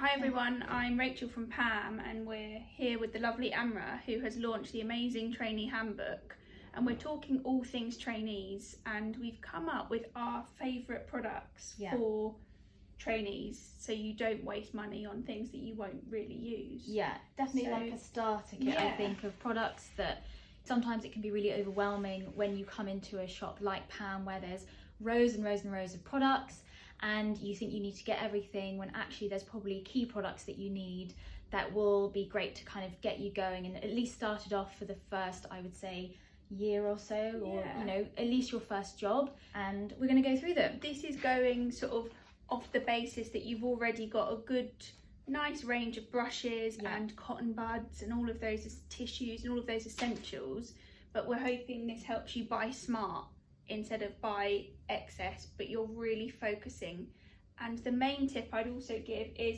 Hi everyone, I'm Rachel from Pam and we're here with the lovely Amera who has launched the amazing trainee handbook, and we're talking all things trainees, and we've come up with our favourite products for trainees so you don't waste money on things that you won't really use. Yeah, definitely like a starter kit, I think, of products that sometimes it can be really overwhelming when you come into a shop like Pam where there's rows and rows and rows of products and you think you need to get everything when actually there's probably key products that you need that will be great to kind of get you going and at least start it off for the first, I would say, year or so, or you know, at least your first job, and we're going to go through them. This is going sort of off the basis that you've already got a good nice range of brushes and cotton buds and all of those tissues and all of those essentials, but we're hoping this helps you buy smart instead of buy excess, but you're really focusing. And the main tip I'd also give is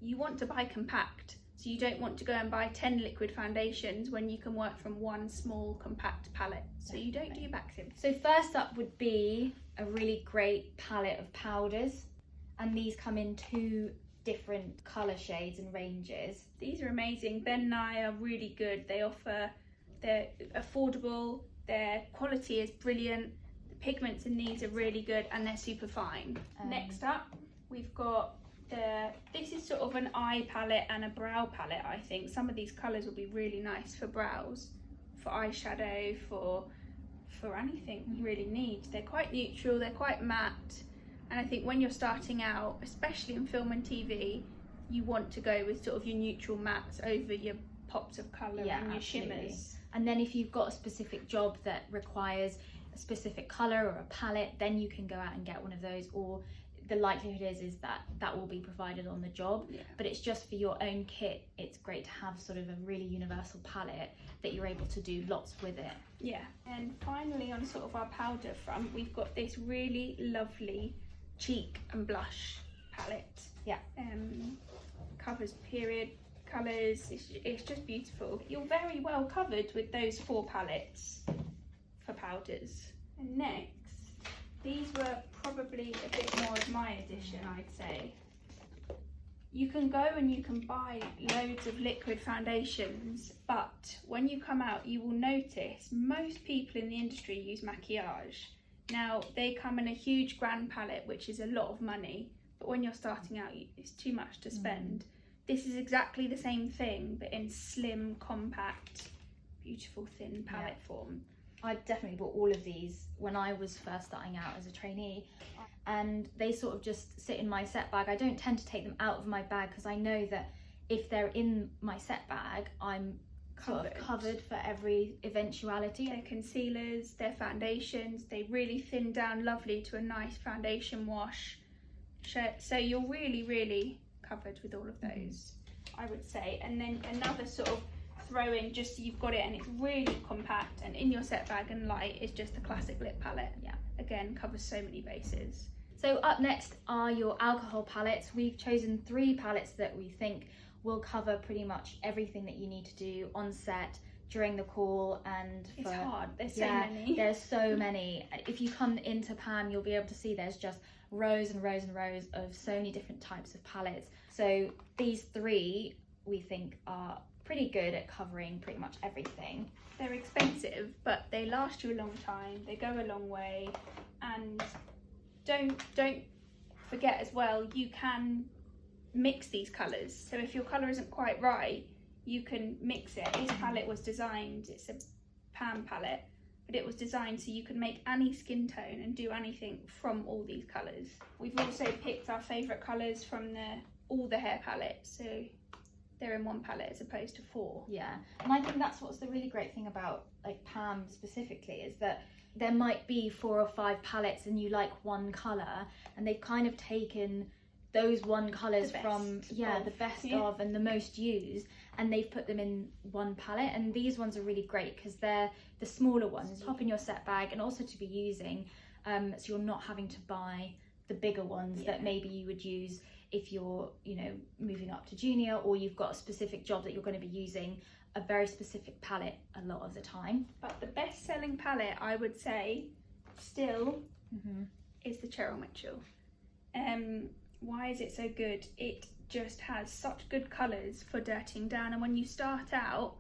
you want to buy compact, so you don't want to go and buy 10 liquid foundations when you can work from one small compact palette, so you don't do your back in. So first up would be a really great palette of powders, and these come in 2 different colour shades and ranges. These are amazing. Ben and I are really good. They're affordable, their quality is brilliant, the pigments in these are really good, and they're super fine. Next up we've got this is sort of an eye palette and a brow palette. I think some of these colours will be really nice for brows, for eyeshadow, for anything you really need. They're quite neutral, they're quite matte, and I think when you're starting out, especially in film and TV, you want to go with sort of your neutral mattes over your pops of colour and your shimmers. And then if you've got a specific job that requires a specific colour or a palette, then you can go out and get one of those, or the likelihood is that will be provided on the job. But it's just for your own kit, it's great to have sort of a really universal palette that you're able to do lots with it. And finally, on sort of our powder front, we've got this really lovely cheek and blush palette. Covers period colours, it's just beautiful. You're very well covered with those 4 palettes for powders. And next, these were probably a bit more of my addition, I'd say. You can go and you can buy loads of liquid foundations, but when you come out you will notice most people in the industry use maquillage. Now they come in a huge grand palette, which is a lot of money, but when you're starting out it's too much to spend. This is exactly the same thing, but in slim, compact, beautiful thin palette form. I definitely bought all of these when I was first starting out as a trainee, and they sort of just sit in my set bag. I don't tend to take them out of my bag because I know that if they're in my set bag, I'm sort of covered for every eventuality. They're concealers, they're foundations, they really thin down lovely to a nice foundation wash. So you're really, really covered with all of those, I would say. And then another sort of throw in, just so you've got it and it's really compact and in your set bag and light, is just the classic lip palette. Again, covers so many bases. So up next are your alcohol palettes. We've chosen 3 palettes that we think will cover pretty much everything that you need to do on set, during the call, and it's hard, there's so many. There's so many. If you come into Pam, you'll be able to see there's just rows and rows and rows of so many different types of palettes. So these 3 we think are pretty good at covering pretty much everything. They're expensive, but they last you a long time, they go a long way, and don't forget as well, you can mix these colours. So if your colour isn't quite right, you can mix it. This palette was designed, it's a Pam palette, but it was designed so you can make any skin tone and do anything from all these colours. We've also picked our favourite colours from all the hair palettes, so they're in 1 palette as opposed to 4. And I think that's what's the really great thing about like Pam specifically, is that there might be 4 or 5 palettes and you like one colour, and they've kind of taken those 1 colours from the best of and the most used, and they've put them in 1 palette. And these ones are really great because they're the smaller ones, pop in your set bag, and also to be using so you're not having to buy the bigger ones that maybe you would use if you're, you know, moving up to junior, or you've got a specific job that you're going to be using a very specific palette a lot of the time. But the best selling palette, I would say, still is the Cheryl Mitchell. Why is it so good? It just has such good colours for dirtying down, and when you start out,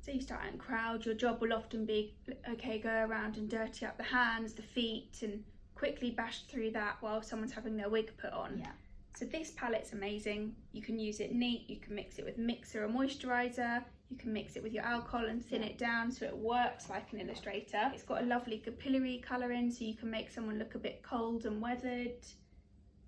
so you start out in crowd, your job will often be, okay, go around and dirty up the hands, the feet, and quickly bash through that while someone's having their wig put on. Yeah. So this palette's amazing. You can use it neat, you can mix it with mixer or moisturiser, you can mix it with your alcohol and thin it down so it works like an illustrator. It's got a lovely capillary colouring, so you can make someone look a bit cold and weathered.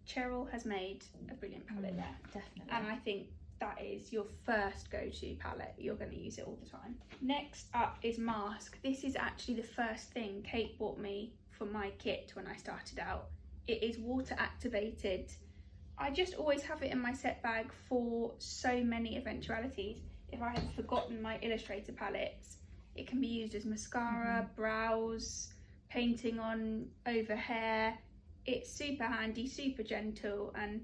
Cheryl has made a brilliant palette there. Definitely. And I think that is your first go-to palette. You're going to use it all the time. Next up is mask. This is actually the first thing Kate bought me for my kit when I started out. It is water activated. I just always have it in my set bag for so many eventualities. If I have forgotten my illustrator palettes, it can be used as mascara, brows, painting on over hair. It's super handy, super gentle, and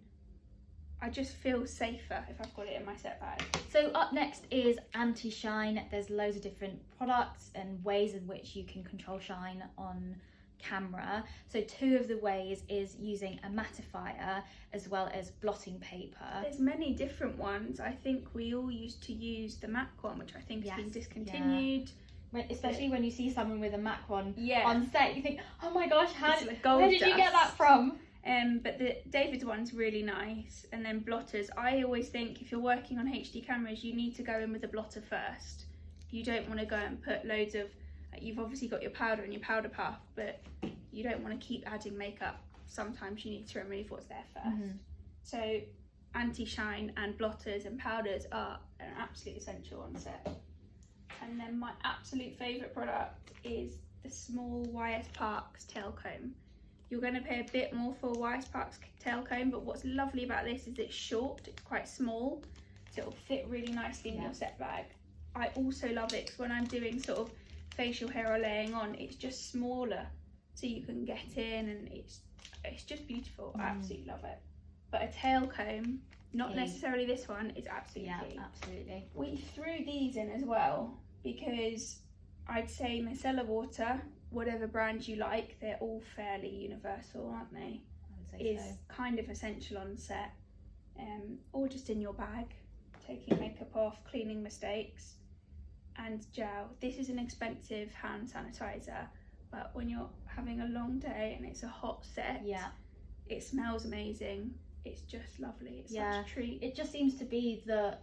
I just feel safer if I've got it in my set bag. So up next is anti-shine. There's loads of different products and ways in which you can control shine on camera. So two of the ways is using a mattifier as well as blotting paper. There's many different ones. I think we all used to use the MAC one, which I think has been discontinued. Especially when you see someone with a MAC one Yeah. on set, you think, oh my gosh, It's like gold where did you get that dust. from? But the David's one's really nice. And then blotters, I always think if you're working on HD cameras, you need to go in with a blotter first. You don't want to go and put loads of, you've obviously got your powder and your powder puff, but you don't want to keep adding makeup. Sometimes you need to remove what's there first. So anti-shine and blotters and powders are an absolute essential on set. And then my absolute favourite product is the small YS Parks tail comb. You're going to pay a bit more for a YS Parks tail comb, but what's lovely about this is it's short, it's quite small, so it'll fit really nicely in your set bag. I also love it because when I'm doing sort of facial hair or laying on, it's just smaller, so you can get in, and it's just beautiful. I absolutely love it. But a tail comb, not necessarily this one, is absolutely key. Absolutely. We threw these in as well because I'd say micellar water, whatever brand you like, they're all fairly universal, aren't they? I would say is kind of essential on set, or just in your bag, taking makeup off, cleaning mistakes. And gel. This is an expensive hand sanitizer, but when you're having a long day and it's a hot set, it smells amazing. It's just lovely. It's such a treat. It just seems to be the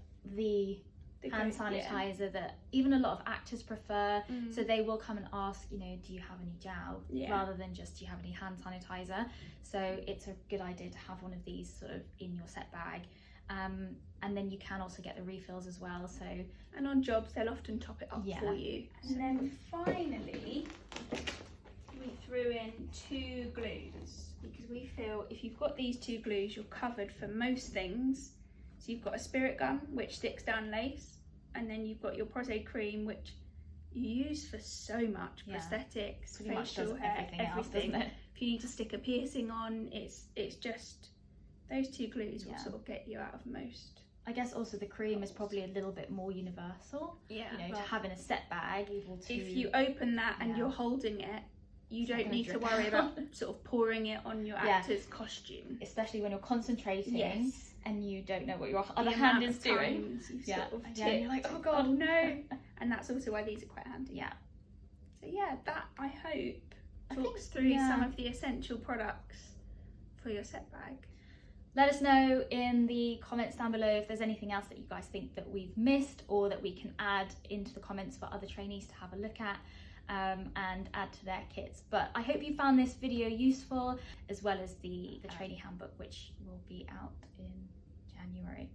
hand sanitizer that even a lot of actors prefer. So they will come and ask, you know, do you have any gel, rather than just do you have any hand sanitizer. So it's a good idea to have one of these sort of in your set bag. And then you can also get the refills as well. So, and on jobs they'll often top it up for you. And then finally we threw in 2 glues, because we feel if you've got these 2 glues you're covered for most things. So you've got a spirit gum which sticks down lace, and then you've got your Proté cream which you use for so much, prosthetics, pretty facial hair, everything. If you need to stick a piercing on, it's just those 2 glues will sort of get you out of most. I guess also the cream is probably a little bit more universal. You know, to have in a set bag, able to. If you open that and you're holding it, you don't need to worry about sort of pouring it on your actor's costume. Especially when you're concentrating and you don't know what your other hand is doing. Sort of you're like, oh god, oh no. And that's also why these are quite handy. So that, I hope, talks through some of the essential products for your set bag. Let us know in the comments down below if there's anything else that you guys think that we've missed, or that we can add into the comments for other trainees to have a look at and add to their kits. But I hope you found this video useful, as well as the trainee handbook, which will be out in January.